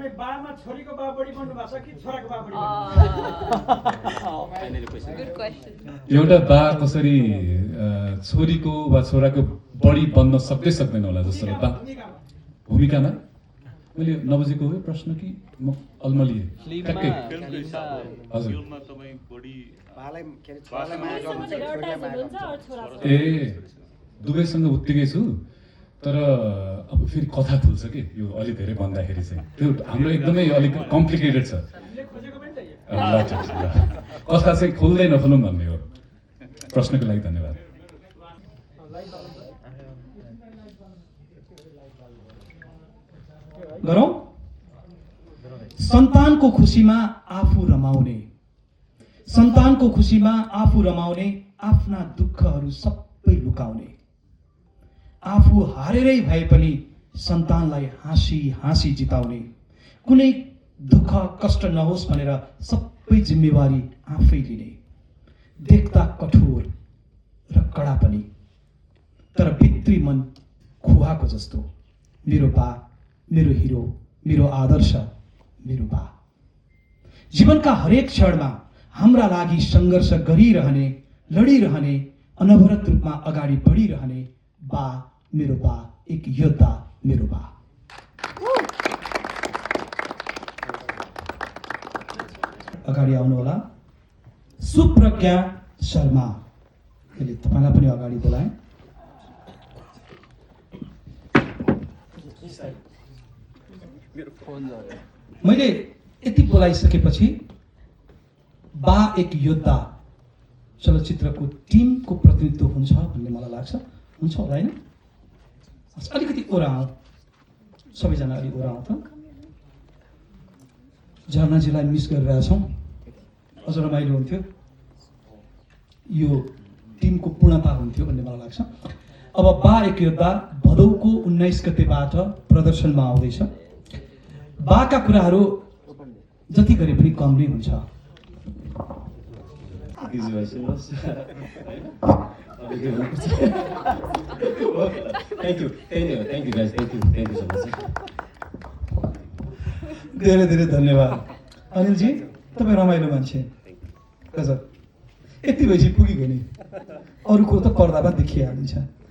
तपाईँ बामा छोरीको बा बढी बन्नु भएको छ कि छोराको बा बढी Good question. एउटा बा कसरी छोरीको वा छोराको बढी बन्न सक्दैन होला जस्तो लाग्छ भूमिकामा मैले नबुझेको हो प्रश्न कि म अल्मलिए ठ्याक्कै हजुर ए दुवैसँग उत्तिकै छु तर अब फेरि कथा खुल्छ कि यो अलिक धेरै भन्दाखेरि चाहिँ त्यो हाम्रो एकदमै अलिक कम्प्लिकेटेड छ कथा चाहिँ खोल्दै नखोलौँ भन्ने हो प्रश्नको लागि धन्यवाद गरौँ सन्तानको खुसीमा आफू रमाउने सन्तानको खुसीमा आफू रमाउने आफ्ना दुःखहरू सबै लुकाउने आफू हारेरै भए पनि सन्तानलाई हाँसी हाँसी जिताउने कुनै दुःख कष्ट नहोस् भनेर सबै जिम्मेवारी आफै लिने देख्दा कठोर र कडा पनि तर भित्री मन खुवाको जस्तो मेरो बा मेरो हिरो मेरो आदर्श मेरो बा जीवनका हरेक क्षणमा हाम्रा लागि सङ्घर्ष गरिरहने लडिरहने अनवरत रूपमा अगाडि बढिरहने बा मेरो बा एक योद्धा मेरो बा अगाडि आउनु होला सुप्रज्ञा शर्मा मैले तपाईँलाई पनि अगाडि बोलाएँ मैले यति बोलाइसकेपछि बा एक योद्धा चलचित्रको टिमको प्रतिनिधित्व हुन्छ भन्ने मलाई लाग्छ हुन्छ होला होइन अलिकति ओराउँ सबैजना अलि ओराउँ त झरनाजीलाई मिस गरिरहेछौँ अझ रमाइलो हुन्थ्यो यो टिमको पूर्णता हुन्थ्यो भन्ने मलाई लाग्छ अब बा एक योद्धा भदौको 19 गतेबाट प्रदर्शनमा आउँदैछ बाका कुराहरू जति गरे पनि कम नै हुन्छ धेरै धेरै धन्यवाद अनिलजी तपाईँ रमाइलो मान्छे गजब यति भएपछि पुगेको नि अरूको त पर्दामा देखिहालिन्छ